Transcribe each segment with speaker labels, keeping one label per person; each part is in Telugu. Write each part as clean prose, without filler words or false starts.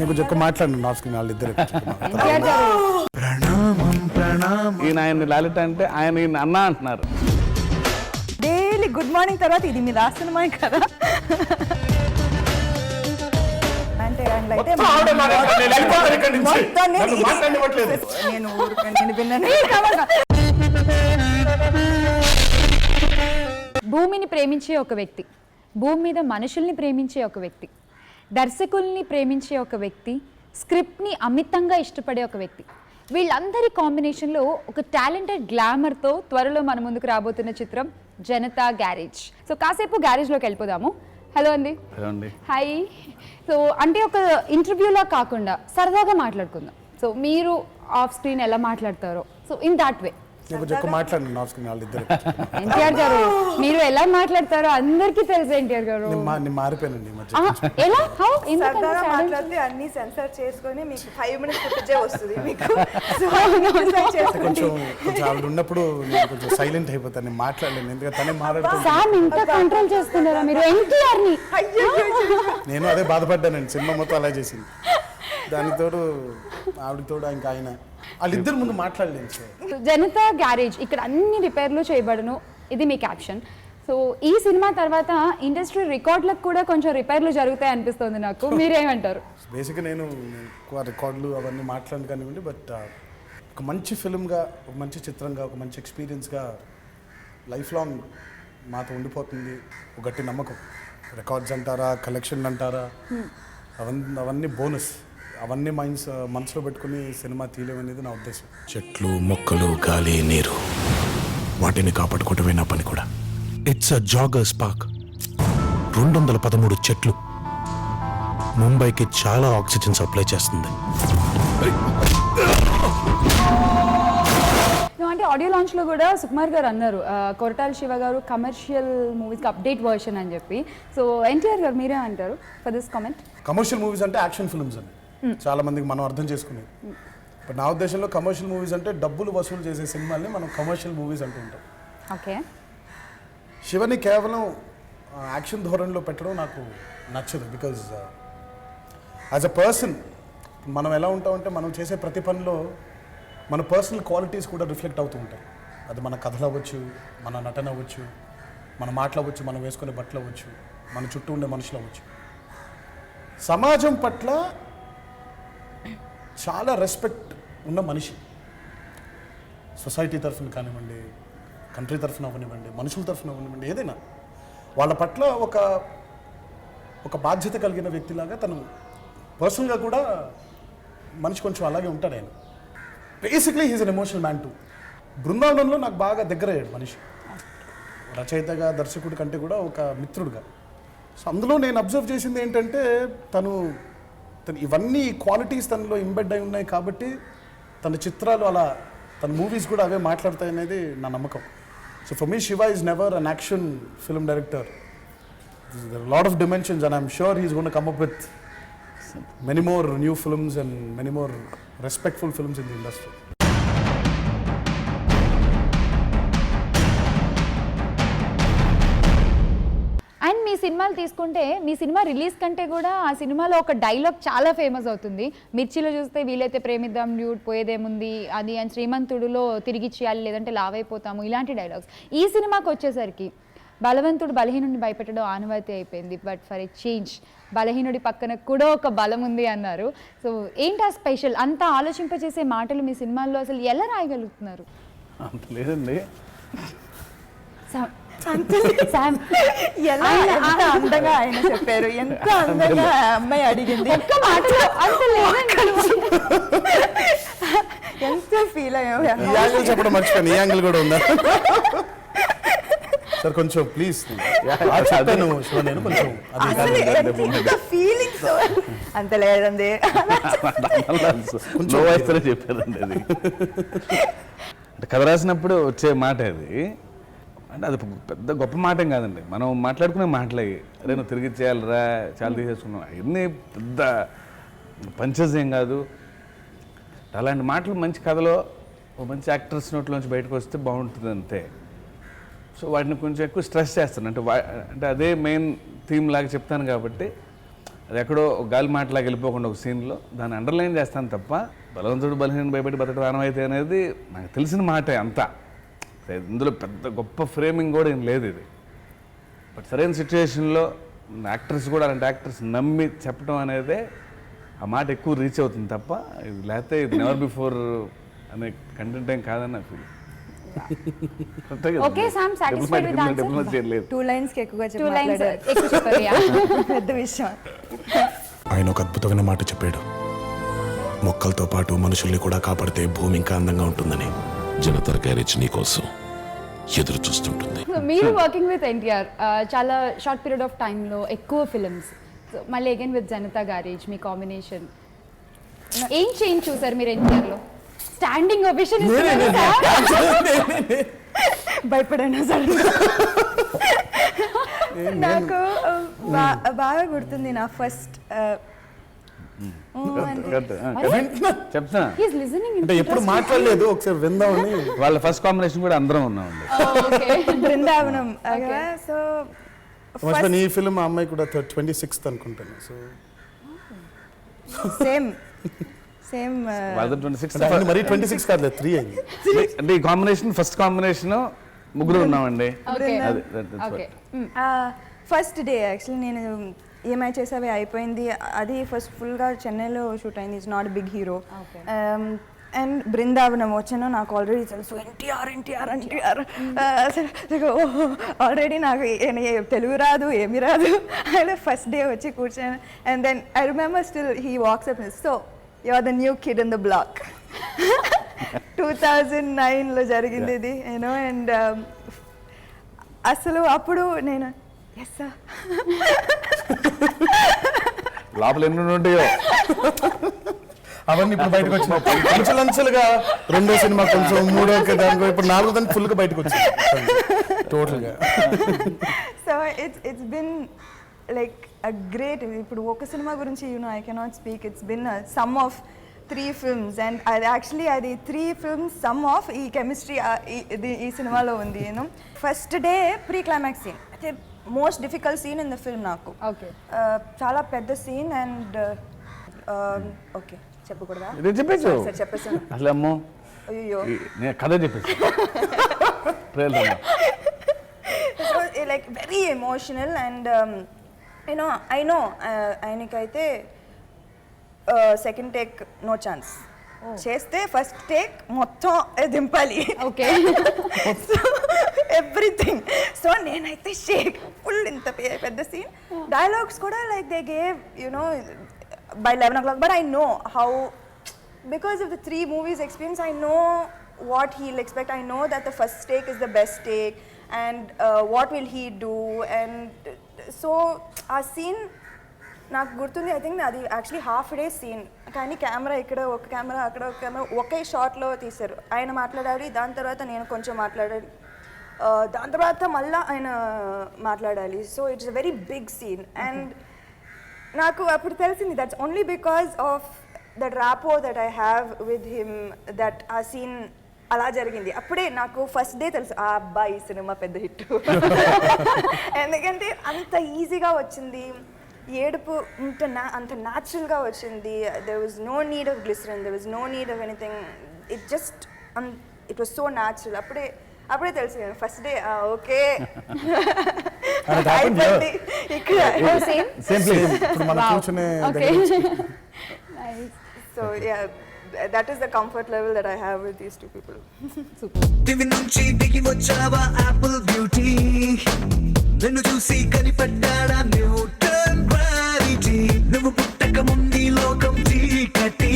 Speaker 1: నేను కొంచెం ఎక్కువ మాట్లాడండి ఆఫ్ స్క్రీన్ వాళ్ళిద్దరు
Speaker 2: ప్రణామం ప్రణామం.
Speaker 3: ఈయన ఆయన్ని లాలిట అంటే ఆయన ఈయన అన్న అంటున్నారు.
Speaker 4: డైలీ గుడ్ మార్నింగ్ తర్వాత ఇది మీ లాస్ట్ సినిమా కదా అంటే అయితే నేను విన్నాను.
Speaker 5: భూమిని ప్రేమించే ఒక వ్యక్తి, భూమి మీద మనుషుల్ని ప్రేమించే ఒక వ్యక్తి, దర్శకుల్ని ప్రేమించే ఒక వ్యక్తి, స్క్రిప్ట్ని అమితంగా ఇష్టపడే ఒక వ్యక్తి, వీళ్ళందరి కాంబినేషన్లో ఒక టాలెంటెడ్ గ్లామర్తో త్వరలో మన ముందుకు రాబోతున్న చిత్రం జనతా గ్యారేజ్. సో కాసేపు గ్యారేజ్లోకి వెళ్ళిపోదాము. హలో అండి.
Speaker 3: హలో అండి.
Speaker 5: హాయ్. సో అంటే ఒక ఇంటర్వ్యూలా కాకుండా సరదాగా మాట్లాడుకుందాం. సో మీరు ఆఫ్ స్క్రీన్ ఎలా మాట్లాడతారో, సో ఇన్ దాట్ వే
Speaker 1: నేను కొంచెం ఎక్కువ మాట్లాడండి ఆఫ్ స్క్రీన్ వాళ్ళిద్దరు
Speaker 5: ఎన్టీఆర్ గారు మీరు ఎలా మాట్లాడతారో అందరికీ తెలుసు. ఎన్టీఆర్ గారు
Speaker 1: నేను మారిపోయానండి ఈ మధ్య.
Speaker 5: ఎలా హౌ
Speaker 4: సరదాగా మాట్లాడితే అన్ని సెన్సర్ చేసుకొని మీకు 5 minutes ఫుటేజే వస్తుంది మీకు.
Speaker 1: కొంచెం ఆవిడ ఉన్నప్పుడు నేను కొంచెం సైలెంట్ అయిపోతాను, నేను మాట్లాడలేను, ఎందుకంటే తనే మాట్లాడుతుంది.
Speaker 5: సామ్ ఇంత కంట్రోల్ చేస్తున్నారా మీరు ఎన్టీఆర్ ని?
Speaker 1: నేను అదే బాధపడ్డానండి, సినిమా మొత్తం అలా చేసింది. దానికి తోడు ఆవిడకి తోడు ఇంకా ఆయన వాళ్ళిద్దరు ముందు మాట్లాడలేను. సార్
Speaker 5: జనతా గ్యారేజ్ ఇక్కడ అన్ని రిపేర్లు చేయబడును, ఇది మీ క్యాప్షన్. సో ఈ సినిమా తర్వాత ఇండస్ట్రీ రికార్డులకు కూడా కొంచెం రిపేర్లు జరుగుతాయి అనిపిస్తుంది నాకు, మీరేమంటారు?
Speaker 1: బేసిక్గా నేను ఎక్కువ రికార్డులు అవన్నీ మాట్లాడను కానివ్వండి, బట్ ఒక మంచి ఫిల్మ్గా, ఒక మంచి చిత్రంగా, ఒక మంచి ఎక్స్పీరియన్స్గా లైఫ్ లాంగ్ మాతో ఉండిపోతుంది ఒక గట్టి నమ్మకం. రికార్డ్స్ అంటారా, కలెక్షన్ అంటారా, అవన్నీ బోనస్. అవన్నీ మనసులో పెట్టుకుని సినిమా తీయలేమనేది నా ఉద్దేశం.
Speaker 2: చెట్లు మొక్కలు గాలి నీరు వాటిని కాపాడుకోవటమే నా పని కూడా. It's a joggers park. 213 చెట్లు ముంబైకి చాలా ఆక్సిజన్ సప్లై చేస్తుంది.
Speaker 5: అంటే ఆడియో లాంచ్లో కూడా సుకుమార్ గారు అన్నారు కొరటాల శివ గారు కమర్షియల్ మూవీస్కి అప్డేట్ వర్షన్ అని చెప్పి. సో ఎన్టీఆర్ గారు మీరే అంటారు for this comment?
Speaker 1: Commercial movies అంటే యాక్షన్ ఫిల్మ్స్ అని చాలా మందికి మనం అర్థం చేసుకునేది. బట్ నా ఉద్దేశంలో కమర్షియల్ మూవీస్ అంటే డబ్బులు వసూలు చేసే సినిమాల్ని మనం కమర్షియల్ మూవీస్ అంటూ ఉంటాం.
Speaker 5: ఓకే.
Speaker 1: శివని కేవలం యాక్షన్ ధోరణిలో పెట్టడం నాకు నచ్చదు. బికాజ్ యాజ్ అ పర్సన్ మనం ఎలా ఉంటామంటే మనం చేసే ప్రతి పనిలో మన పర్సనల్ క్వాలిటీస్ కూడా రిఫ్లెక్ట్ అవుతూ ఉంటాయి. అది మన కథలు అవ్వచ్చు, మన నటన అవ్వచ్చు, మన మాటలు అవ్వచ్చు, మనం వేసుకునే బట్టలు అవ్వచ్చు, మన చుట్టూ ఉండే మనుషులు అవ్వచ్చు. సమాజం పట్ల చాలా రెస్పెక్ట్ ఉన్న మనిషి, సొసైటీ తరఫున కానివ్వండి, కంట్రీ తరఫున అవనివ్వండి, మనుషుల తరఫున అవనివ్వండి, ఏదైనా వాళ్ళ పట్ల ఒక బాధ్యత కలిగిన వ్యక్తిలాగా తను పర్సనల్గా కూడా మనిషి కొంచెం అలాగే ఉంటాడు. ఆయన basically he's an emotional man too. బృందావనంలో నాకు బాగా దగ్గరయ్యాడు మనిషి, రచయితగా, దర్శకుడి కంటే కూడా ఒక మిత్రుడుగా. సో అందులో నేను అబ్జర్వ్ చేసింది ఏంటంటే తను ఇవన్నీ క్వాలిటీస్ తనలో ఇంబెడ్ అయి ఉన్నాయి కాబట్టి తన చిత్రాలు అలా, తన మూవీస్ కూడా అవే మాట్లాడతాయి అనేది నా నమ్మకం. So for me Shiva is never an action film director. There are a lot of dimensions and I'm sure he's going to come up with many more new films and many more respectful films in the industry.
Speaker 5: And మీ సినిమాలు తీసుకుంటే మీ సినిమా రిలీజ్ కంటే కూడా ఆ సినిమాలో ఒక డైలాగ్ చాలా ఫేమస్ అవుతుంది. మిర్చిలో చూస్తే వీలైతే ప్రేమిద్దాం డ్యూడ్ పోయేదేముంది అది, అండ్ శ్రీమంతుడులో తిరిగి చేయాలి లేదంటే లావైపోతాము, ఇలాంటి డైలాగ్స్. ఈ సినిమాకి వచ్చేసరికి బలవంతుడు బలహీనుడిని భయపెట్టడం ఆనవాయితీ అయిపోయింది. బట్ ఫర్ ఎ చేంజ్ బలహీనుడి పక్కన కూడా ఒక బలం ఉంది అన్నారు. సో ఏంటి ఆ స్పెషల్? అంత ఆలోచింపజేసే మాటలు మీ సినిమాల్లో అసలు ఎలా రాయగలుగుతున్నారు?
Speaker 3: అంత లేదండి.
Speaker 4: ఎలా ఎంత అందంగా ఆయన చెప్పారు, ఎంత అందంగా అమ్మాయి అడిగింది,
Speaker 5: ఒక్క మాటలో అంత లేదండి.
Speaker 4: ఎంత ఫీల్ అయ్యావు.
Speaker 1: ఈ యాంగిల్ చెప్పడం మర్చిపోయాను, ఈ యాంగిల్ కూడా ఉందా సార్? కొంచెం ప్లీజ్ చెప్పాను శివ, నేను కొంచెం
Speaker 4: ఫీలింగ్స్ అంత లేదండి.
Speaker 3: కొంచెం వయసులో చెప్పారండి అది. అంటే కథ రాసినప్పుడు వచ్చే మాట అది. అంటే అది పెద్ద గొప్ప మాట ఏం కాదండి, మనం మాట్లాడుకునే మాటలు అవి. అరే నువ్వు తిరిగి చేయాలరా, చాలా తీసేసుకున్నావు, అవన్నీ పెద్ద పంచెస్ ఏం కాదు. అలాంటి మాటలు మంచి కథలో ఒక మంచి యాక్టర్స్ నోట్లోంచి బయటకు వస్తే బాగుంటుంది అంతే. సో వాటిని కొంచెం ఎక్కువ స్ట్రెస్ చేస్తాను, అంటే అదే మెయిన్ థీమ్ లాగా చెప్తాను కాబట్టి అది ఎక్కడో ఒక గాలి మాటలాగా వెళ్ళిపోకుండా ఒక సీన్లో దాన్ని అండర్లైన్ చేస్తాను తప్ప బలవంతుడు బలహీన భయపడి బతకడం ఆనమైతే అనేది నాకు తెలిసిన మాటే అంతా. ఇందులో పెద్ద గొప్ప ఫ్రేమింగ్ కూడా ఏం లేదు ఇది. బట్ సరైన సిచ్యువేషన్లో యాక్టర్స్ కూడా అలాంటి యాక్టర్స్ నమ్మి చెప్పడం అనేది ఆ మాట ఎక్కువ రీచ్ అవుతుంది తప్ప ఇది లేకపోతే ఇది నెవర్ బిఫోర్ అనే కంటెంట్ ఏం కాదని నా feel.
Speaker 5: Okay, Sam, satisfied with the answer?
Speaker 3: లేదు.
Speaker 4: 2 lines కి ఎక్కువగా
Speaker 5: 2 lines
Speaker 4: మాట్లాడారు.
Speaker 5: ఎక్కువ చెప్పారు. Yeah.
Speaker 4: పెద్ద విషయం.
Speaker 2: ఆయన ఒక అద్భుతమైన మాట చెప్పాడు, మొక్కలతో పాటు మనుషుల్ని కూడా కాపాడితే భూమి ఇంకా అందంగా ఉంటుందని.
Speaker 6: జనతా గ్యారేజ్ నీ కోసం ఎదురు చూస్తుంటుంది.
Speaker 5: మీరు వర్కింగ్ విత్ ఎన్టీఆర్ చాలా షార్ట్ పీరియడ్ ఆఫ్ టైంలో ఎక్కువ ఫిల్మ్స్, మళ్ళీ again with Janata garage me combination ఏం చేంజ్ చూసారు మీరు ఎన్టీఆర్లో? స్టాండింగ్ ఒబేషన్
Speaker 4: భయపడాను అసలు. నాకు బాగా గుర్తుంది నా ఫస్ట్
Speaker 3: చెప్తా
Speaker 5: హీస్ లిజనింగ్
Speaker 1: అంటే ఎప్పుడు మాట్లాడలేదు, ఒకసారి విందామని.
Speaker 3: వాళ్ళ ఫస్ట్ కాంబినేషన్ కూడా అందరం ఉన్నామండి.
Speaker 4: బృందావనం. సో
Speaker 1: మర్చిపోయిన ఈ ఫిల్మ్ ఆ అమ్మాయి కూడా 26th అనుకుంటాను. సో
Speaker 4: సేమ్
Speaker 3: వాళ్ళ 26
Speaker 1: మరి 26 కాదు, 3 అయింది.
Speaker 3: అంటే ఈ కాంబినేషన్ ఫస్ట్ కాంబినేషన్ ముగ్గురు ఉన్నామండి.
Speaker 4: ఫస్ట్ డే యాక్చువల్లీ నేను ఏమై చేసావే అయిపోయింది. అది ఫస్ట్ ఫుల్గా చెన్నైలో షూట్ అయింది. It's not big hero. And Brindavanam వచ్చాను, నాకు ఆల్రెడీ తెలుసు ఎన్టీఆర్ ఆల్రెడీ నాకు తెలుగు రాదు, ఏమి రాదు. అయితే ఫస్ట్ డే వచ్చి కూర్చొని and then I remember still he walks up, so you are the new kid in the block. 2009లో జరిగింది ఇది, యూనో. అండ్ అసలు అప్పుడు నేను ఎస్ సార్
Speaker 3: లోపల ఎన్ని ఉంటాయో
Speaker 1: అవన్నీ ఇప్పుడు బయటకు వచ్చినాయి అంచెలంచెలుగా. రెండో సినిమా కొంచెం, మూడో దానికి ఇప్పుడు 4వ దానికి ఫుల్గా బయటకు వచ్చింది టోటల్గా.
Speaker 4: So it's been like a great. ఇప్పుడు ఒక సినిమా గురించి I cannot speak. It's been some of 3 films and అది యాక్చువల్లీ అది 3 films సమ్ ఆఫ్ ఈ కెమిస్ట్రీ ఈ సినిమాలో ఉంది. You know first day pre climax scene అయితే most difficult scene in the film నాకు. చాలా పెద్ద సీన్ అండ్ ఓకే చెప్పకూడదా?
Speaker 3: ఇది చెప్పేచ్చు.
Speaker 4: సరే చెప్పేసాను.
Speaker 3: అసలు అమ్మో
Speaker 4: అయ్యో
Speaker 3: నేను కథ చెప్పేసి
Speaker 4: so like very emotional and you know I know ఆయనకైతే సెకండ్ టేక్ నో ఛాన్స్ చేస్తే ఫస్ట్ టేక్ మొత్తం దింపాలి.
Speaker 5: Okay
Speaker 4: everything. సో నేనైతే షేక్ ఫుల్. ఇంత పెద్ద సీన్ డైలాగ్స్ కూడా like they gave you know by 11 o'clock, but I know how, because of the 3 movies experience, I know what he'll expect. I know that the first take is the best take and what will he do, and so our scene నాకు గుర్తుంది. ఐ థింక్ అది యాక్చువల్లీ హాఫ్ డే సీన్, కానీ కెమెరా ఇక్కడ ఒక కెమెరా అక్కడ ఒక కెమెరా ఒకే షాట్లో తీశారు. ఆయన మాట్లాడాలి, దాని తర్వాత నేను కొంచెం మాట్లాడాలి, దాని తర్వాత మళ్ళీ ఆయన మాట్లాడాలి. So it's a very big scene. And నాకు అప్పుడు తెలిసింది that's only because of that rapport that I have with him that ఆ సీన్ అలా జరిగింది. అప్పుడే నాకు ఫస్ట్ డే తెలుసు ఆ అబ్బాయి సినిమా పెద్ద హిట్. ఎందుకంటే అంత ఈజీగా వచ్చింది, ఏడుపు అంత న్యాచురల్గా వచ్చింది. There was no need of glycerin, there was no need of anything. It was so natural. అప్పుడే తెలుసు ఫస్ట్ డే ఓకే ఇక్కడ
Speaker 1: ఇప్పుడు మనం కూర్చునే
Speaker 4: so that is the comfort level that I have with these 2 people.
Speaker 7: దివి నుంచి దిగి వచ్చావా యాపిల్ బ్యూటీ, నిన్ను చూసి కనిపడ్డాడా న్యూటన్ గ్రావిటీ, నువ్వు పుట్టక ముందు లోకం చీకటి,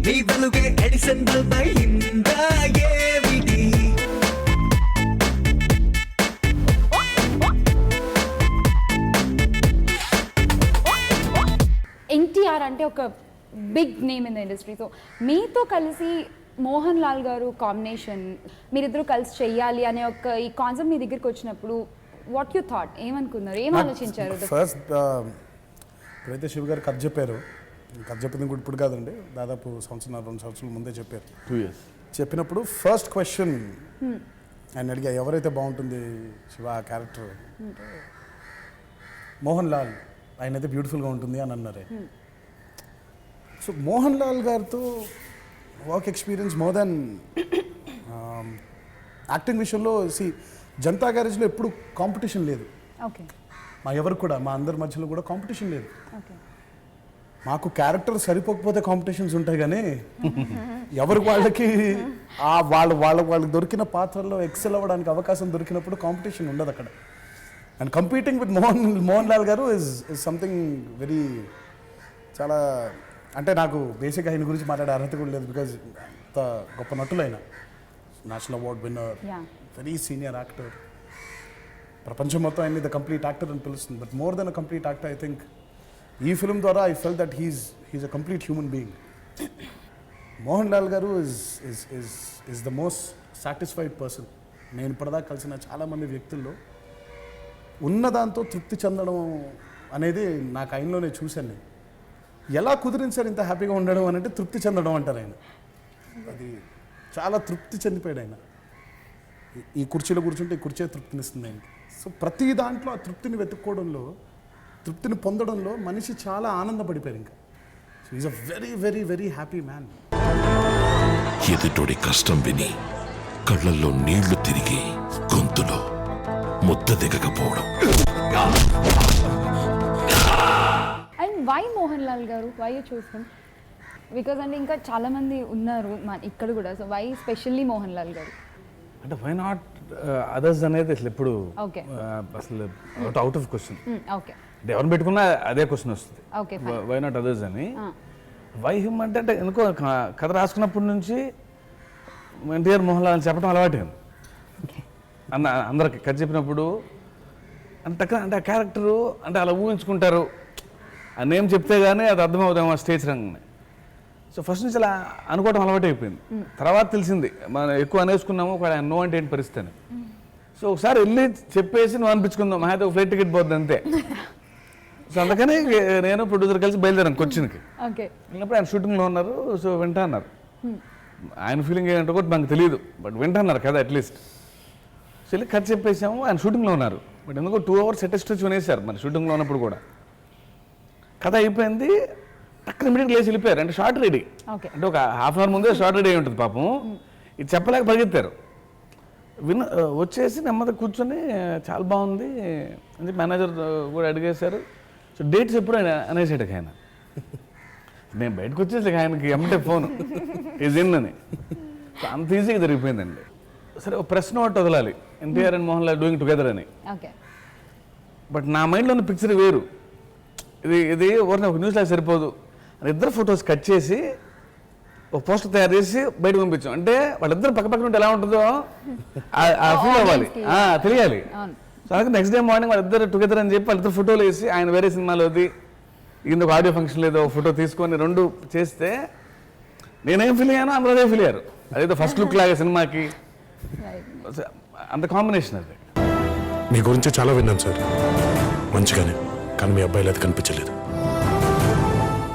Speaker 7: నీ వెలుగే ఎడిసన్ బల్బ్ అయిందా ఏమిటి?
Speaker 5: ఎన్టీఆర్ అంటే ఒక big name in the industry. So మీతో కలిసి మోహన్ లాల్ గారు కాంబినేషన్, మీరిద్దరూ కలిసి చెయ్యాలి అనే ఒక ఈ కాన్సెప్ట్ మీ దగ్గరికి వచ్చినప్పుడు వాట్ యూ థాట్, ఏమనుకున్నారు, ఏం ఆలోచించారు?
Speaker 1: ఫస్ట్ ఇప్పుడైతే శివ గారు కథ చెప్పారు, కథ చెప్పింది కూడా ఇప్పుడు కాదండి, దాదాపు 1-2 సంవత్సరాల ముందే చెప్పారు.
Speaker 3: 2 years
Speaker 1: చెప్పినప్పుడు ఫస్ట్ క్వశ్చన్ ఆయన అడిగా, ఎవరైతే బాగుంటుంది శివ ఆ క్యారెక్టర్? మోహన్ లాల్ ఆయన అయితే బ్యూటిఫుల్గా ఉంటుంది అని అన్నారే. సో మోహన్ లాల్ గారితో work experience more than acting విషయంలో జనతా గ్యారేజ్లో ఎప్పుడు కాంపిటీషన్ లేదు.
Speaker 5: ఓకే
Speaker 1: మా అందరి మధ్యలో కూడా కాంపిటీషన్ లేదు.
Speaker 5: ఓకే
Speaker 1: మాకు క్యారెక్టర్ సరిపోకపోతే కాంపిటీషన్స్ ఉంటాయి కానీ ఎవరికి వాళ్ళకి వాళ్ళకి దొరికిన పాత్రల్లో ఎక్సెల్ అవ్వడానికి అవకాశం దొరికినప్పుడు కాంపిటీషన్ ఉండదు అక్కడ. And competing with Mohan Lal garu is something very చాలా అంటే నాకు బేసిక్గా ఆయన గురించి మాట్లాడే అర్హత కూడా లేదు. బికాజ్ అంత గొప్ప నటులైన national award winner,
Speaker 5: Yeah.
Speaker 1: Very senior actor, ప్రపంచం మొత్తం ఆయన్ని ద కంప్లీట్ యాక్టర్ అని పిలుస్తుంది. But more than a complete actor, I think ఈ ఫిల్మ్ ద్వారా I felt that he's a complete human being. Mohan Lal garu is the most satisfied person. నేను ఇప్పటిదాకా కలిసిన చాలామంది వ్యక్తుల్లో ఉన్నదాంతో తృప్తి చెందడం అనేది నాకు ఆయనలోనే చూశాను. నేను ఎలా కుదిరింది సార్ ఇంత హ్యాపీగా ఉండడం అని అంటే తృప్తి చెందడం అంటారు ఆయన. అది చాలా తృప్తి చెందిపోయాడు ఆయన. ఈ కుర్చీలో కూర్చుంటే ఈ కుర్చీ తృప్తినిస్తుంది ఆయనకి. సో ప్రతి దాంట్లో ఆ తృప్తిని వెతుక్కోవడంలో, తృప్తిని పొందడంలో మనిషి చాలా ఆనందపడిపోయారు. ఇంకా so is a very very very happy man.
Speaker 6: ఎదుటోడి కష్టం విని కళ్ళల్లో నీళ్లు తిరిగి గొంతులో ముద్ద దిగకపోవడం.
Speaker 5: And why Mohan Lal garu, why you choose him? Because అంటే ఇంకా చాలా మంది ఉన్నారు ఇక్కడ కూడా, so why specially Mohan Lal garu?
Speaker 3: అంటే వై నాట్ అదర్స్ అనేది అసలు ఎప్పుడు
Speaker 5: Okay.
Speaker 3: అసలు అవుట్ ఆఫ్ క్వశ్చన్.
Speaker 5: ఓకే
Speaker 3: అంటే ఎవరిని పెట్టుకున్నా అదే క్వశ్చన్ వస్తుంది,
Speaker 5: ఓకే
Speaker 3: వై నాట్ అదర్స్ అని. వై హిమ్ అంటే ఎందుకో కథ రాసుకున్నప్పటి నుంచి ఎన్టీఆర్ మోహన్ లాల్ అని చెప్పడం అలవాటు అందరికి కథ చెప్పినప్పుడు. అంటే ఆ క్యారెక్టరు అంటే అలా ఊహించుకుంటారు, ఆ నేమ్ చెప్తే కానీ అది అర్థమవుతాము ఆ స్టేజ్ రంగనే. సో ఫస్ట్ నుంచి అలా అనుకోవడం అలవాటు అయిపోయింది. తర్వాత తెలిసింది మనం ఎక్కువ అనేసుకున్నాము ఒక నో అంటే ఏంటి పరిస్థితి అని. సో ఒకసారి వెళ్ళి చెప్పేసి నువ్వు అనిపించుకుందాం, మా అయితే ఒక ఫ్లైట్ టికెట్ పోద్ది అంతే. సో అందుకని నేను ప్రొడ్యూసర్ కలిసి బయలుదేరాను కొచ్చిన్కి.
Speaker 5: ఓకే
Speaker 3: వెళ్ళినప్పుడు ఆయన షూటింగ్లో ఉన్నారు. సో వింటా అన్నారు. ఆయన ఫీలింగ్ ఏంటో కూడా నాకు తెలియదు, బట్ వింటా అన్నారు కదా అట్లీస్ట్. సో వెళ్ళి కథ చెప్పేసాము, ఆయన షూటింగ్లో ఉన్నారు. బట్ ఎందుకో 2 hours సెట్ వినేశారు మరి షూటింగ్లో ఉన్నప్పుడు కూడా. కథ అయిపోయింది, టక్కన ఇమీడియట్గా లేచి వెళ్ళిపోయారు. అంటే షార్ట్ రెడీ,
Speaker 5: ఓకే
Speaker 3: అంటే ఒక ½ hour ముందే షార్ట్ రెడీ అయి ఉంటుంది పాపం. ఇది చెప్పలేక పరిగెత్తారు. వచ్చేసి నెమ్మదిగా కూర్చొని చాలా బాగుంది అని మేనేజర్ కూడా అడిగేశారు. సో డేట్స్ ఎప్పుడు అనేసాడు ఆయన. నేను బయటకు వచ్చేసి ఆయనకి ఎమ్మటే ఫోన్ ఈజ్ ఇన్ అని. సో అంత ఈజీగా జరిగిపోయిందండి. సరే ఒక ప్రెస్ నోట్ వదలాలి, NTR and Mohan Lal doing together అని.
Speaker 5: ఓకే
Speaker 3: బట్ నా మైండ్లో ఉన్న పిక్చర్ వేరు. ఇది ఒక న్యూస్ లాగా సరిపోదు అని ఇద్దరు ఫొటోస్ కట్ చేసి ఒక పోస్టర్ తయారు చేసి బయటకు పంపించాం. అంటే వాళ్ళిద్దరు పక్కపక్కన ఉంటే ఎలా ఉంటుందో ఆ ఫీల్ అవ్వాలి, తెలియాలి. సో అలాగే నెక్స్ట్ డే మార్నింగ్ వాళ్ళిద్దరు టుగెదర్ అని చెప్పి వాళ్ళిద్దరు ఫోటోలు వేసి ఆయన వేరే సినిమాలోది ఇందుకు ఆడియో ఫంక్షన్ లేదో ఫోటో తీసుకొని 2 చేస్తే నేనేం ఫీల్ అయ్యానో అందరూ అదే ఫీల్ అయ్యారు. అదేదో ఫస్ట్ లుక్ లాగా సినిమాకి అంత కాంబినేషన్ అది.
Speaker 2: మీ గురించి చాలా విన్నాను సార్, మంచిగానే. కానీ మీ అబ్బాయిలు అది కనిపించలేదు.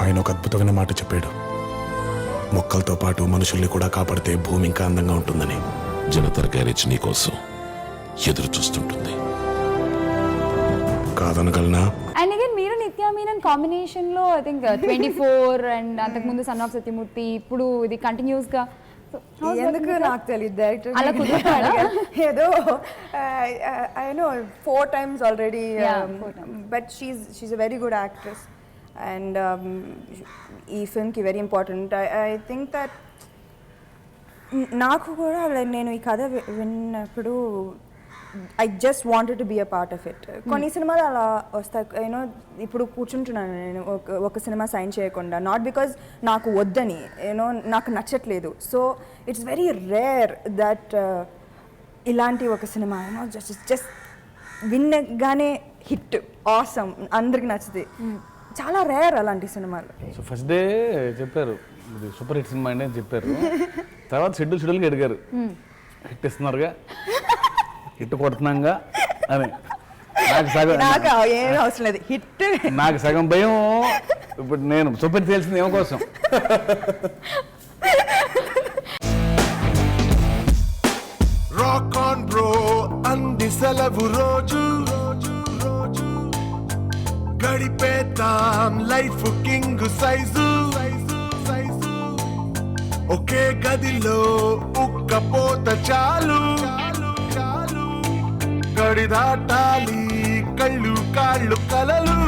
Speaker 2: ఆయన ఒక అద్భుతమైన మాట చెప్పాడు, మొక్కలతో పాటు మనుషుల్ని కూడా కాపాడితే భూమి ఇంకా అందంగా ఉంటుందని.
Speaker 6: జనతా గ్యారేజ్ నీకోసం ఎదురు చూస్తుంటుంది.
Speaker 2: కాదనగలనా?
Speaker 5: అండ్ అగైన్ మీరు నిత్యా మీనన్ కాంబినేషన్లో ఐ థింక్ 24 అండ్ అంతకుముందు సన్ ఆఫ్ సత్యమూర్తి, ఇప్పుడు ఇది కంటిన్యూస్గా.
Speaker 4: ఎందుకు నాకు తెలియదు, డైరెక్టర్
Speaker 5: అలా కుదురుతారా?
Speaker 4: ఏదో I know 4 times already,
Speaker 5: Yeah, 4 times.
Speaker 4: but she's a very good actress and ఈ ఫిల్మ్కి very important. I think that నాకు కూడా నేను ఈ కథ విన్నప్పుడు I just wanted to be a part of it. కొన్ని సినిమాలు అలా వస్తాయి, యూనో ఇప్పుడు కూర్చుంటున్నాను నేను ఒక సినిమా సైన్ చేయకుండా, నాట్ బికాజ్ నాకు వద్దని, యూనో నాకు నచ్చట్లేదు. So it's very rare that ఇలాంటి ఒక సినిమా యూనో జస్ట్ విన్నగానే హిట్ ఆసమ్ అందరికి నచ్చుతుంది. చాలా రేర్ అలాంటి సినిమాలు.
Speaker 3: సో ఫస్ట్ డే చెప్పారు ఇది సూపర్ హిట్ సినిమా అండి అని చెప్పారు. తర్వాత షెడ్యూల్కి అడిగారు, హిట్ ఇస్తున్నారుగా, హిట్ కొడుతున్నాగా అని.
Speaker 4: నాకు ఏం అవసరం లేదు, హిట్.
Speaker 3: నాకు సగం భయం. ఇప్పుడు నేను సూపర్ తెలిసింది ఏమో కోసం.
Speaker 8: రాక్ ఆన్ బ్రో అంది సెలవు రోజు, గడిపేతాం లైఫ్ కింగ్ సైజు ఒకే గదిలో ఉక్కపోత చాలు గడి దాటాలి కళ్ళు కాళ్ళు కలలు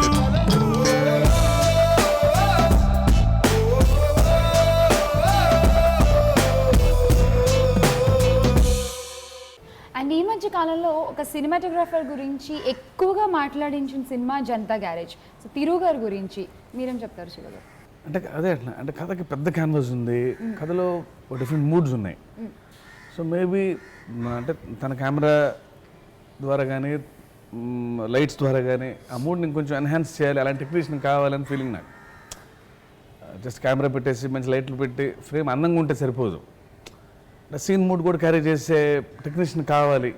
Speaker 5: అండ్ ఈ మధ్య కాలంలో ఒక సినిమాటోగ్రాఫర్ గురించి ఎక్కువగా మాట్లాడించిన సినిమా జనతా గ్యారేజ్. సో తిరు గారి గురించి మీరేం చెప్తారు శివ గారు?
Speaker 3: అంటే అదే అట్లా అంటే కథకి పెద్ద క్యాన్వాస్ ఉంది, కథలో డిఫరెంట్ మూడ్స్ ఉన్నాయి. సో మేబీ అంటే తన కెమెరా ద్వారా కానీ లైట్స్ ద్వారా కానీ ఆ మూడ్ని ఇంకొంచెం ఎన్హాన్స్ చేయాలి, అలాంటి టెక్నీషియన్ కావాలని ఫీలింగ్ నాకు. జస్ట్ కెమెరా పెట్టేసి మంచి లైట్లు పెట్టి ఫ్రేమ్ అందంగా ఉంటే సరిపోదు, సీన్ మూడ్ కూడా క్యారీ చేసే టెక్నీషియన్ కావాలి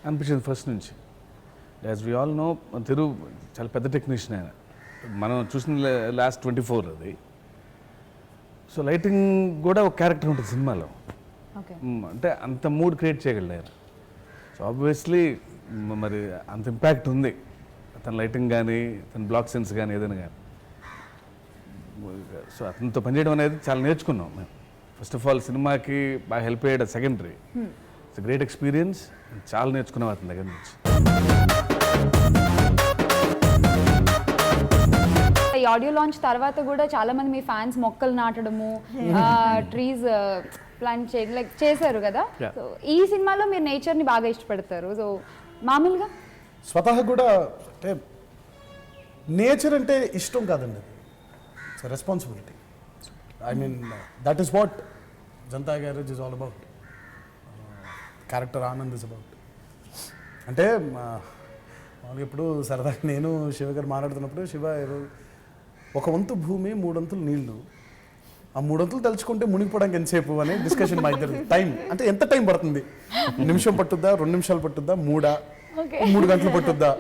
Speaker 3: అనిపించింది ఫస్ట్ నుంచి. యాజ్ వి ఆల్ నో తిరు చాలా పెద్ద టెక్నీషియన్ ఆయన, మనం చూసిన లాస్ట్ 24 అది. సో లైటింగ్ కూడా ఒక క్యారెక్టర్ ఉంటుంది సినిమాలో, అంటే అంత మూడ్ క్రియేట్ చేయగలడు ఆయన. సో ఆబ్వియస్లీ మరి అంత ఇంపాక్ట్ ఉంది తన లైటింగ్ కానీ తన బ్లాక్ సెన్స్ కానీ ఏదైనా కానీ. సో అతనితో పనిచేయడం అనేది చాలా నేర్చుకున్నాం మేము. ఫస్ట్ ఆఫ్ ఆల్ సినిమాకి బాగా హెల్ప్ అయ్యాడు సెకండరీ. ఇట్స్ గ్రేట్ ఎక్స్పీరియన్స్, చాలా నేర్చుకున్నాం అతని దగ్గర నుంచి.
Speaker 5: ఈ ఆడియో లాంచ్ తర్వాత కూడా చాలా మంది మీ ఫ్యాన్స్ మొక్కలు నాటడము, ట్రీస్ ప్లాంట్ లైక్ చేశారు కదా. సో ఈ సినిమాలో మీరు నేచర్ని బాగా ఇష్టపడతారు. సో మామూలుగా
Speaker 1: స్వతహా కూడా అంటే నేచర్ అంటే ఇష్టం కాదండి, it's responsibility. I mean that is what Janata garage is all about. Character Anand is about. అంటే మామూలుగా ఇప్పుడు సరదాగా నేను శివ గారు మాట్లాడుతున్నప్పుడు, శివ ఒక వంతు భూమి 3 వంతులు నీళ్లు, ఆ 3 వంతులు తలుచుకుంటే మునిగిపోవడానికి ఎంతసేపు అనే డిస్కషన్ మా ఇద్దరు. టైం అంటే ఎంత టైం పడుతుంది, నిమిషం పట్టుద్దా, 2 నిమిషాలు పట్టుద్దా, 3 గంటలు పట్టుద్దా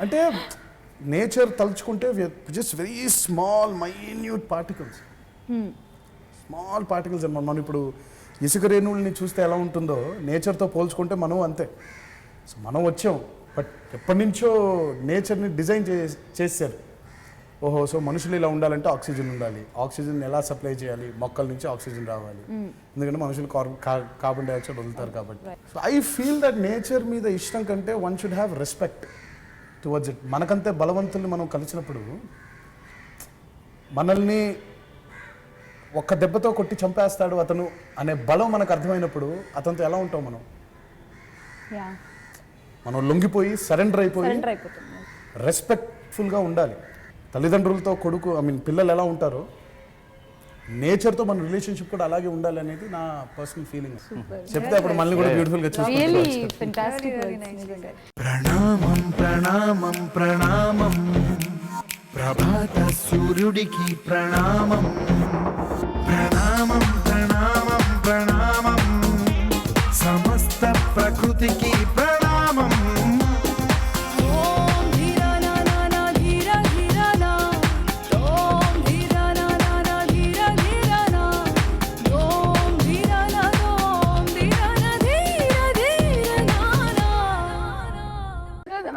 Speaker 1: అంటే నేచర్ తలుచుకుంటే just very small minute particles, small particles అనమాట. మనం ఇప్పుడు ఇసుక రేణువుల్ని చూస్తే ఎలా ఉంటుందో నేచర్తో పోల్చుకుంటే మనం అంతే. సో మనం వచ్చాం, బట్ ఎప్పటి నుంచో నేచర్ని డిజైన్ చేశారు. ఓహో, సో మనుషులు ఇలా ఉండాలంటే ఆక్సిజన్ ఉండాలి, ఆక్సిజన్ ఎలా సప్లై చేయాలి, మొక్కల నుంచి ఆక్సిజన్ రావాలి, ఎందుకంటే మనుషులు కార్బన్ డైఆక్సైడ్ వదులుతారు కాబట్టి. So I feel that nature మీద ఇష్టం కంటే one should have respect towards it. మనకంతే బలవంతుల్ని మనం కలిసినప్పుడు, మనల్ని ఒక్క దెబ్బతో కొట్టి చంపేస్తాడు అతను అనే బలం మనకు అర్థమైనప్పుడు అతనితో ఎలా ఉంటాం మనం? మనం లొంగిపోయి సరెండర్ అయిపోయి రెస్పెక్ట్ఫుల్గా ఉండాలి. తల్లిదండ్రులతో కొడుకు పిల్లలు ఎలా ఉంటారో నేచర్తో మన రిలేషన్షిప్ కూడా అలాగే ఉండాలి అనేది నా పర్సనల్ ఫీలింగ్. చెప్తే అప్పుడు మళ్ళీ కూడా బ్యూటిఫుల్ గా
Speaker 7: ప్రణామం ప్రణామం ప్రణామం ప్రభాత సూర్యుడికి ప్రణామం ప్రణామం ప్రణామం ప్రణామం సమస్త ప్రకృతికి ప్రణామం.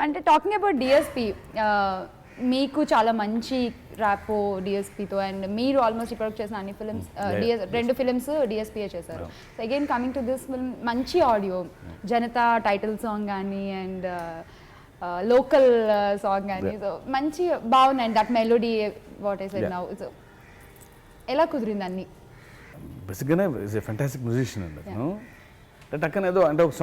Speaker 5: అంటే టాకింగ్ అబౌట్ డిఎస్పి, మీకు చాలా మంచి ర్యాపో డిఎస్పితో, అండ్ మీరు ఆల్మోస్ట్ ఇప్పటివరకు చేసిన అన్ని ఫిల్మ్స్ 2 ఫిల్మ్స్ డిఎస్పిఏ చేశారు. So again coming to this film, మంచి ఆడియో, జనతా టైటిల్ సాంగ్ కానీ అండ్ లోకల్ సాంగ్ కానీ, సో మంచి బాగున్నాయి. And that melody what I said now, so ఎలా కుదిరింది అన్ని?
Speaker 3: బేసిక్గానే ఈజ్ ఏ ఫెంటాస్టిక్ మ్యూజిషియన్ అండి అతను. టక్కన ఏదో అంటే ఒక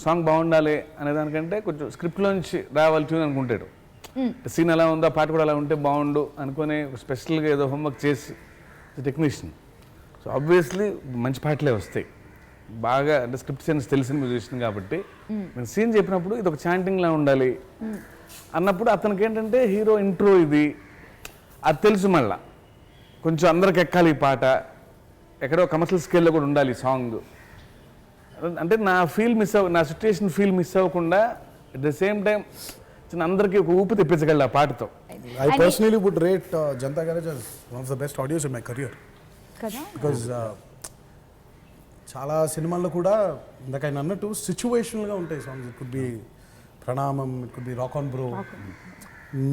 Speaker 3: సాంగ్ బాగుండాలి అనే దానికంటే కొంచెం స్క్రిప్ట్లోంచి రావాలి ట్యూన్ అనుకుంటాడు. సీన్ ఎలా ఉందో పాట కూడా అలా ఉంటే బాగుండు అనుకుని స్పెషల్గా ఏదో హోంవర్క్ చేసి టెక్నీషియన్. సో ఆబ్వియస్లీ మంచి పాటలే వస్తాయి, బాగా అంటే స్క్రిప్ట్ సెన్స్ తెలిసిన మ్యూజిషియన్ కాబట్టి. నేను సీన్ చెప్పినప్పుడు ఇది ఒక చాంటింగ్లా ఉండాలి అన్నప్పుడు అతనికి ఏంటంటే హీరో ఇంట్రో ఇది అది తెలుసు, మళ్ళా కొంచెం అందరికి ఎక్కాలి ఈ పాట, ఎక్కడో కమర్షియల్ స్కేల్లో కూడా ఉండాలి సాంగ్. అంటే నా సిచ్యుయేషన్ ఫీల్ మిస్ అవ్వకుండా అట్ ద సేమ్ టైం అందరికీ ఒక ఊపు తెప్పించగలరు ఆ పాటతో.
Speaker 1: I personally would rate Janta Garage as one of the best audios in my career. Because చాలా సినిమాల్లో కూడా ఇందాక ఆయన అన్నట్టు సిచ్యువేషనల్గా ఉంటాయి సాంగ్స్. ఇట్ కుడ్ బి ప్రణామం, it could be rock on bro,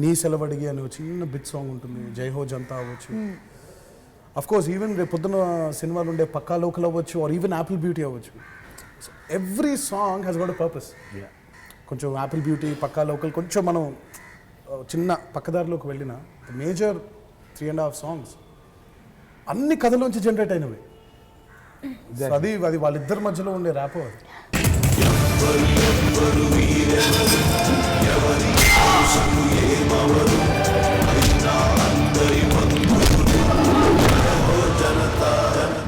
Speaker 1: నీ సెలవడిగి అని ఒక చిన్న బిట్ సాంగ్ ఉంటుంది, జై హో జనతా అవ్వచ్చు. అఫ్ కోర్స్ ఈవెన్ రేపు పొద్దున సినిమాలు ఉండే పక్కా లోకల్ అవ్వచ్చు, ఆర్ ఈవెన్ యాపిల్ బ్యూటీ అవ్వచ్చు. Every song has got a purpose. కొంచెం యాపిల్ బ్యూటీ, పక్కా లోకల్, కొంచెం మనం చిన్న పక్కదారిలోకి వెళ్ళిన మేజర్ 3.5 సాంగ్స్ అన్ని కథలోంచి జనరేట్ అయినవి. So అది వాళ్ళిద్దరి మధ్యలో ఉండే ర్యాపో అది.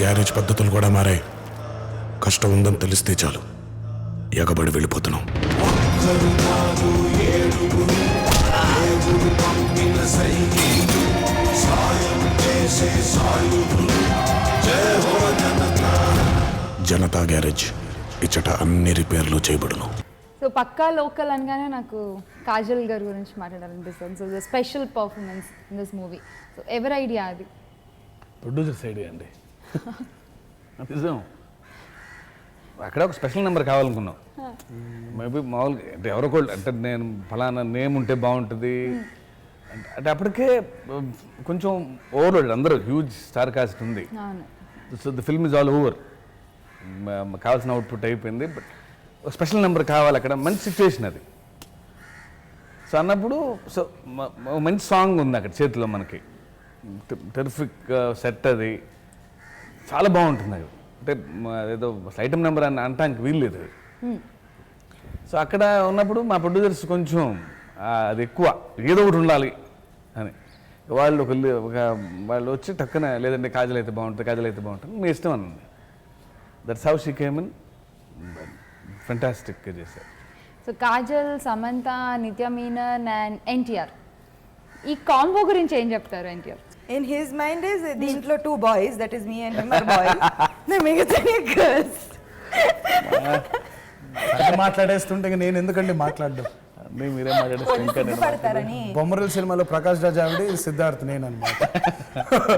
Speaker 2: గ్యారేజ్ పద్ధతులు కూడా మారాయి. కష్టం ఉందని తెలిస్తే చాలు ఎగబడి వెళ్ళిపోతున్నాం. జనతా గ్యారేజ్ ఇచ్చట అన్ని రిపేర్లు చేయబడును.
Speaker 5: సో పక్కా లోకల్ అనగానే నాకు కాజల్ గారి గురించి మాట్లాడాలనిపిస్తుంది. So the special performance in this movie. So ఎవరి ఐడియా అది?
Speaker 3: ప్రొడ్యూసర్ సైడ్ అండి. నిజం, అక్కడ ఒక స్పెషల్ నెంబర్ కావాలనుకున్నాం. మేబీ మామూలుగా అంటే ఎవరో అంటే నేను ఫలానా నేమ్ ఉంటే బాగుంటుంది అంటే అప్పటికే కొంచెం ఓవర్లోడ్, అందరూ హ్యూజ్ స్టార్ కాస్ట్ ఉంది. So the film is all over, కావాల్సిన అవుట్పుట్ అయిపోయింది. బట్ ఒక స్పెషల్ నెంబర్ కావాలి, అక్కడ మంచి సిచ్యువేషన్ అది. సో అన్నప్పుడు సో మంచి సాంగ్ ఉంది అక్కడ చేతిలో మనకి, టెరిఫిక్ సెట్, అది చాలా బాగుంటుంది. అది అంటే ఏదో ఐటమ్ నెంబర్ అని అనటానికి వీల్లేదు. సో అక్కడ ఉన్నప్పుడు మా ప్రొడ్యూసర్స్ కొంచెం అది ఎక్కువ, ఏదో ఒకటి ఉండాలి అని వాళ్ళు వాళ్ళు వచ్చి టక్కున లేదంటే కాజల్ అయితే బాగుంటుంది, కాజల్ అయితే బాగుంటుంది, మీ ఇష్టం అన్నది. That's how she came in. ఫెంటాస్టిక్గా చేశారు.
Speaker 5: సో కాజల్, సమంత, నిత్య మీనన్ అండ్ ఎన్టీఆర్, ఈ కాంబో గురించి ఏం చెప్తారు NTR?
Speaker 4: In his mind is దీంట్లో 2 boys, that is me and him are boys. The మిగతా girls.
Speaker 1: మాట్లాడేస్తుంటే నేను ఎందుకండి మాట్లాడడం?
Speaker 3: మీరే మాట్లాడేస్తే
Speaker 1: బొమ్మరల్ సినిమాలో ప్రకాష్ రాజ్ ఆవిడ, సిద్ధార్థ్ నేను అనమాట.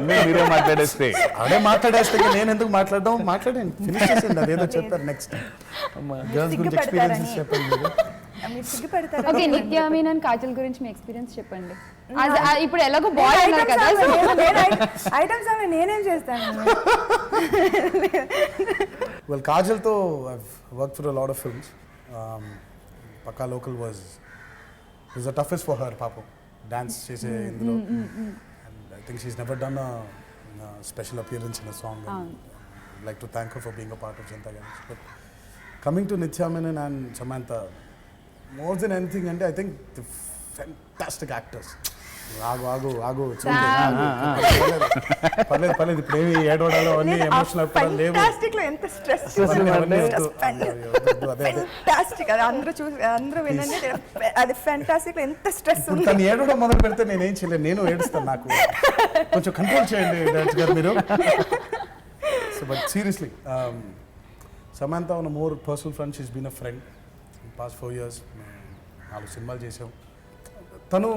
Speaker 3: మీరే మాట్లాడేస్తే
Speaker 1: అదే మాట్లాడేస్తే నేను ఎందుకు మాట్లాడడం? మాట్లాడండి, ఫినిష్ చేసింది. అదేదో చెప్తారు నెక్స్ట్. గర్ల్స్ గురించి ఎక్స్పీరియన్సెస్ చెప్పండి మీరు.
Speaker 5: ఓకే, నిత్య మీనన్, కాజల్ గురించి మీ ఎక్స్పీరియన్స్ చెప్పండి. ఇప్పుడు ఎలాగో బాయ్ అన్నారు కదా,
Speaker 4: ఐటమ్ సాంగ్ నేనేం చేస్తాను?
Speaker 1: Well, కాజల్తో I've worked for a lot of films. Pakka Local was the toughest for her, పాపం డాన్స్ చేసే ఇందులో. And I think she's never done a special appearance in a song. And I'd like to thank her for being a part of Janata Garage. But coming to Nithya Menon and Samantha, more than anything, and I think the fantastic actors. ఆగు పర్లేదు ఇప్పుడు ఏమి ఏడవడాలో అన్ని ఎమోషనల్ లేవు.
Speaker 4: ఫెంటాస్టిక్ లో ఎంత స్ట్రెస్ ఫెంటాస్టిక్, అది అందరూ వినండి. అది ఫెంటాస్టిక్ లో ఎంత స్ట్రెస్ ఉంది.
Speaker 1: తను ఏడవడం మొదలు పెడితే నేనేం చేయలేదు, నేను ఏడుస్తాను. నాకు కొంచెం కంట్రోల్ చేయండి డైరెక్టర్ గారు మీరు. So but seriously, Samantha on a more personal front, she's been a friend in the past 4 years. 4 సినిమాలు చేసాం. తను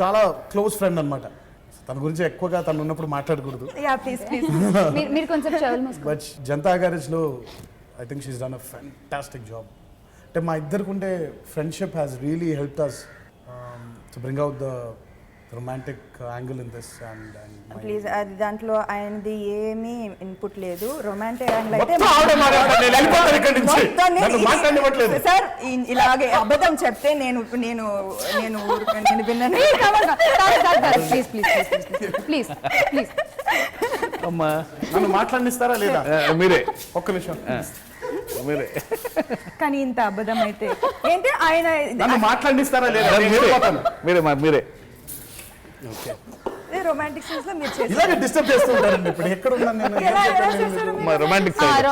Speaker 1: చాలా క్లోజ్ ఫ్రెండ్ అనమాట. తన గురించి ఎక్కువగా తను ఉన్నప్పుడు మాట్లాడకూడదు.
Speaker 5: మీరు కొంచెం
Speaker 1: బట్ జనతా గ్యారేజ్లో I think she's done a fantastic job. అంటే మా ఇద్దరికి ఉండే friendship has really helped us to bring out the romantic angle in this. And
Speaker 4: please, అది దాంట్లో ఆయనది ఏమీ ఇన్పుట్ లేదు. రొమాంటిక్ యాంగిల్ అయితే సార్ ఇలాగే అబద్ధం చెప్తే నేను విన్నాను.
Speaker 5: ప్లీజ్
Speaker 3: అమ్మా
Speaker 1: నన్ను మాట్లాడిస్తారా లేదా?
Speaker 3: మీరే
Speaker 1: ఒక్క నిమిషం.
Speaker 3: మీరే
Speaker 4: కానీ ఇంత అబద్ధం అయితే ఏంటి? ఆయన
Speaker 1: నన్ను మాట్లాడిస్తారా లేదా?
Speaker 3: మీరే
Speaker 4: రొమాంటిక్ సీన్స్ లో మీరు చేస్తారు.
Speaker 1: ఇలాగే డిస్టర్బ్ చేస్తుంటారండి. ఇప్పుడు ఎక్కడ ఉన్నాను నేను?
Speaker 3: రొమాంటిక్ సైడ్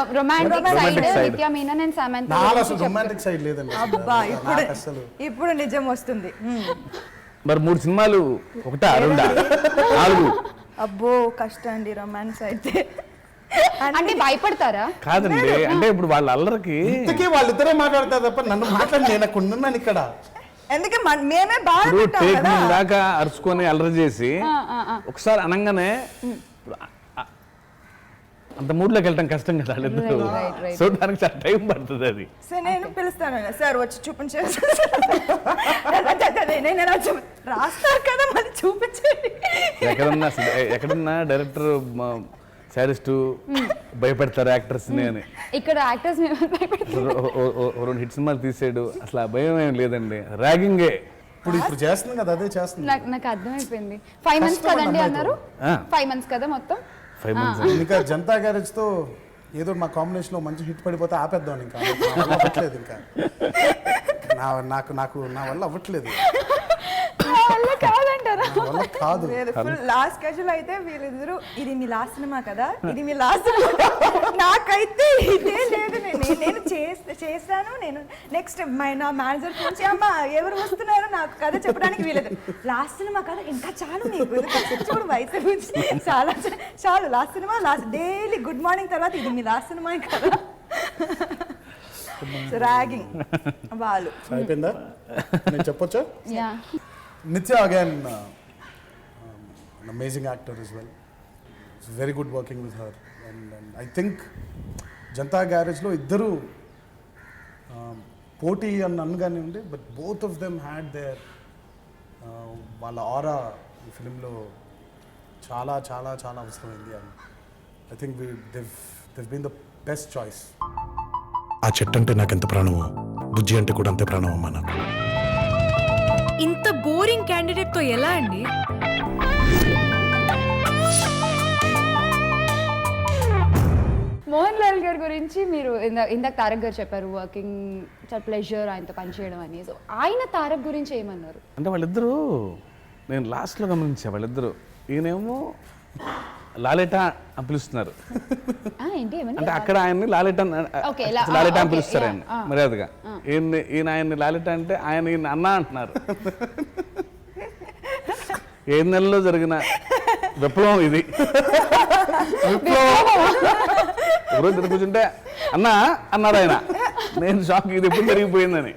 Speaker 5: నిత్య మీనన్ అండ్ సమంత.
Speaker 1: నాకు అసలు రొమాంటిక్ సైడ్ లేదండి.
Speaker 4: అబ్బా, ఇప్పుడు నిజం వస్తుంది.
Speaker 3: మరి 3 సినిమాలు, 1, 2, 4.
Speaker 4: అబ్బో కష్టం అండి రొమాన్స్ అయితే.
Speaker 5: అంటే భయపడతారా?
Speaker 3: కాదండి, అంటే ఇప్పుడు వాళ్ళ అల్లరికి
Speaker 1: వాళ్ళిద్దరే మాట్లాడతారు తప్ప నన్ను మాట్లాడి నేను అక్కడ ఉన్నాను ఇక్కడ.
Speaker 4: ఎందుకే మేమే బాగా
Speaker 3: దాకా అరుచుకొని అల్లరి చేసి ఒకసారి అనగానే అంత మూడ్లోకి వెళ్ళటం కష్టం కదా వాళ్ళిద్దరు.
Speaker 5: right.
Speaker 3: సో దానికి చాలా టైం పడుతుంది అది.
Speaker 4: సో నేను పిలుస్తాను సార్ వచ్చి చూపించారు రాస్తారు కదా మరి చూపించండి.
Speaker 3: ఎక్కడన్నా డైరెక్టర్ సాడిస్ట్ భయపెడతారు యాక్టర్స్ని అని.
Speaker 5: ఇక్కడ యాక్టర్స్
Speaker 3: రెండు హిట్ సినిమాలు తీసాడు, అసలు ఆ భయం ఏం లేదండి, ర్యాగింగే.
Speaker 1: ఇప్పుడు చేస్తుంది కదా, అదే చేస్తుంది.
Speaker 5: నాకు అర్థమైపోయింది. 5 months కదండి అన్నారు, 5 months కదా మొత్తం.
Speaker 3: 5 months.
Speaker 1: ఇంకా జనతా గ్యారేజ్ తో ఏదో మా కాంబినేషన్ లో మంచి హిట్ పడిపోతే ఆపేద్దాం. ఇంకా నా వల్ల అవ్వట్లేదు, ఇంకా నా వల్ల అవ్వట్లేదు,
Speaker 5: కాదంటారా?
Speaker 1: నా వల్ల కాదు.
Speaker 4: ఫుల్ లాస్ట్ స్కెడ్యూల్ అయితే వీళ్ళిద్దరు ఇది మీ లాస్ట్ సినిమా కదా, ఇది మీ లాస్ట్ నాకైతే ఇదే లేదు. నేను చేస్తాను. నేను నెక్స్ట్ నా మేనేజర్ ఫోన్ చేయమ్మా ఎవరు వస్తున్నారు నాకు కథ చెప్పడానికి వీలేదు. లాస్ట్ సినిమా కదా, ఇంకా చాలు నీకు చూడు వయసు చాలు, లాస్ట్ సినిమా లాస్ట్ డైలీ గుడ్ మార్నింగ్ తర్వాత ఇది మీ లాస్ట్ సినిమా కదా. ర్యాగింగ్ వాళ్ళు
Speaker 1: అయిపోయిందా? నేను చెప్పొచ్చా?
Speaker 5: Yeah,
Speaker 1: Nitya again, an amazing actor as well. It's very good working with her, and I think Janta Garage lo iddaru పోటీ అని అనగానే ఉండే, but both of them had their వాళ్ళ ఆరా ఈ ఫిలింలో చాలా చాలా చాలా అవసరమైంది. And I think they've been the best choice.
Speaker 2: ఆ చెట్టు అంటే నాకు ఎంత ప్రాణమో, బుజ్జి అంటే కూడా అంతే ప్రాణం అమ్మా నాకు.
Speaker 9: ఇంత బోరింగ్ క్యాండిడేట్ తో ఎలా అండి?
Speaker 5: మోహన్ లాల్ గారి గురించి మీరు ఇందాక తారక్ గారు చెప్పారు వర్కింగ్ చాలా ప్లెజర్ ఆయనతో పనిచేయడం అని. సో ఆయన తారక్ గురించి ఏమన్నారు?
Speaker 3: అంటే వాళ్ళిద్దరూ నేను లాస్ట్లో గమనించా, వాళ్ళిద్దరు ఈయనేమో లాలేటా అని పిలుస్తున్నారు.
Speaker 5: ఏంటి ఏమని?
Speaker 3: అంటే అక్కడ ఆయన్ని లాలేటా అని పిలుస్తారు ఆయన మర్యాదగా. ఈయన ఆయన్ని లాలేటా అంటే ఆయన ఈయన అన్న అంటున్నారు. 7 నెలల్లో జరిగిన విప్లవం ఇది. ఒకరోజు కూర్చుంటే అన్నా అన్నాడు ఆయన. నేను షాక్, ఇది ఎప్పుడు జరిగిపోయిందని.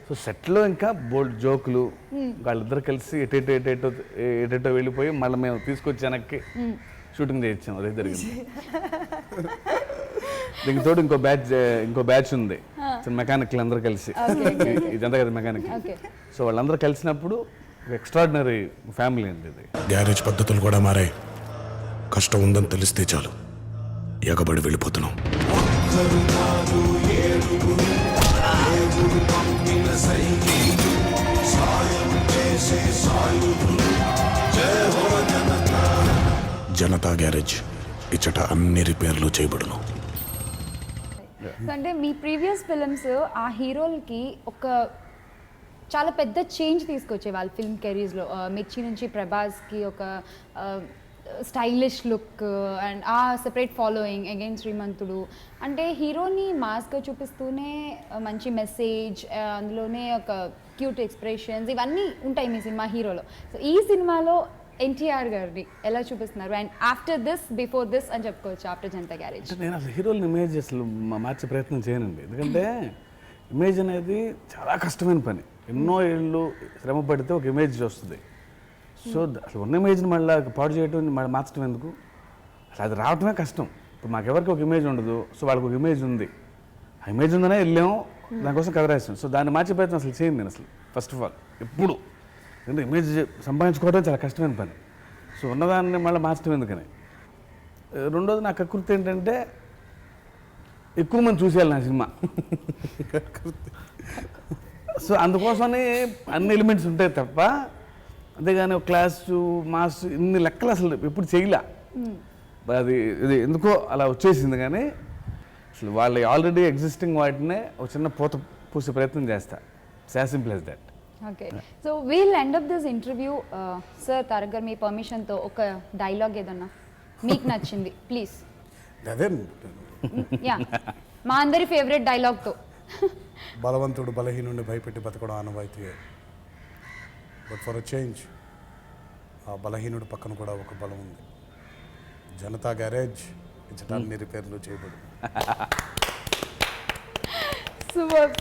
Speaker 3: సో సెట్లో ఇంకా బోల్డ్ జోకులు, వాళ్ళిద్దరు కలిసి ఎటేటో వెళ్ళిపోయి మళ్ళీ మేము తీసుకొచ్చి వెనక్కి షూటింగ్ చేయించాం. అదే జరిగింది. దీనికి తోడు ఇంకో బ్యాచ్ ఉంది, మెకానిక్లు అందరూ కలిసి, ఇదంతా కదా మెకానిక్. సో వాళ్ళందరూ కలిసినప్పుడు ఎక్స్ట్రాడినరీ ఫ్యామిలీ అండి ఇది.
Speaker 2: గ్యారేజ్ పద్ధతులు కూడా మారాయి. కష్టం ఉందని తెలిస్తే చాలు ఎగబడి వెళ్ళిపోతున్నాం. జనతా గ్యారేజ్ ఇచ్చట అన్ని రిపేర్లు చేయబడును.
Speaker 5: అంటే మీ ప్రీవియస్ ఫిల్మ్స్ ఆ హీరోలకి ఒక చాలా పెద్ద చేంజ్ తీసుకొచ్చే వాళ్ళ ఫిల్మ్ కెరీర్స్లో. మిర్చి నుంచి ప్రభాస్కి ఒక స్టైలిష్ లుక్ అండ్ ఆ సెపరేట్ ఫాలోయింగ్, అగైన్ శ్రీమంతుడు అంటే హీరోని మాస్గా చూపిస్తూనే మంచి మెసేజ్, అందులోనే ఒక క్యూట్ ఎక్స్ప్రెషన్స్ ఇవన్నీ ఉంటాయి మీ సినిమా హీరోలో. సో ఈ సినిమాలో ఎన్టీఆర్ గారిని ఎలా చూపిస్తున్నారు? And after this before this అని చెప్పుకోవచ్చు, ఆఫ్టర్ జనతా గ్యారేజ్.
Speaker 3: నేను అసలు హీరోలని ఇమేజ్ అసలు మార్చే ప్రయత్నం చేయనండి. ఎందుకంటే ఇమేజ్ అనేది చాలా కష్టమైన పని. ఎన్నో ఏళ్ళు శ్రమ పడితే ఒక ఇమేజ్ వస్తుంది. సో అసలు ఉన్న ఇమేజ్ని మళ్ళీ పాడు చేయటం, మళ్ళీ మార్చడం ఎందుకు? అసలు అది రావటమే కష్టం. ఇప్పుడు మాకెవరికి ఒక ఇమేజ్ ఉండదు, సో వాళ్ళకి ఒక ఇమేజ్ ఉంది. ఆ ఇమేజ్ ఉందనే వెళ్ళాము, దానికోసం కథ రాసాం. సో దాన్ని మార్చే ప్రయత్నం అసలు చేయండి నేను అసలు ఫస్ట్ ఆఫ్ ఆల్ ఎప్పుడు. ఎందుకంటే ఇమేజ్ సంపాదించుకోవడం చాలా కష్టమైన పని. సో ఉన్నదాన్ని మళ్ళీ మార్చడం ఎందుకని. రెండోది నాకు కకృతి ఏంటంటే ఎక్కువ మంది చూసేయాలి నా సినిమా. సో అందుకోసమని అన్ని ఎలిమెంట్స్ ఉంటాయి తప్ప, అంతేగాని ఒక క్లాసు మాస్ ఇన్ని లెక్కలు అసలు ఎప్పుడు చేయలే. అది ఇది ఎందుకో అలా వచ్చేసింది. కానీ అసలు వాళ్ళు ఆల్రెడీ ఎగ్జిస్టింగ్ వాటినే ఒక చిన్న పూత పూసే ప్రయత్నం చేస్తా. As simple as that.
Speaker 5: Okay, so we'll end up this interview. Sir Tarak గారు మీ పర్మిషన్తో ఒక డైలాగ్ ఏదన్నా మీకు నచ్చింది ప్లీజ్.
Speaker 1: అదే
Speaker 5: యా, మా అందరి ఫేవరెట్ డైలాగ్తో.
Speaker 1: బలవంతుడు బలహీనుడిని భయపెట్టి బతకడం ఆనవాయితీయే, బట్ ఫర్ అ చేంజ్ ఆ బలహీనుడి పక్కన కూడా ఒక బలం ఉంది. జనతా గ్యారేజ్ ఇచ్చటాన్ని రిపేర్లు చేయబడు.
Speaker 5: Superb.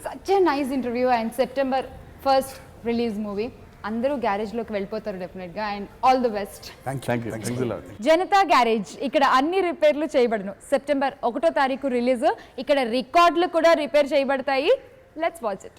Speaker 5: Such a nice interview and September 1st release movie. అందరూ గ్యారేజ్లోకి వెళ్ళిపోతారు డెఫినెట్గా. And all the best.
Speaker 3: Thank you thanks lot.
Speaker 5: Janata garage ఇక్కడ అన్ని రిపేర్లు చేయబడును. సెప్టెంబర్ 1వ తారీఖు రిలీజ్. ఇక్కడ రికార్డులు కూడా రిపేర్ చేయబడతాయి. Let's watch it.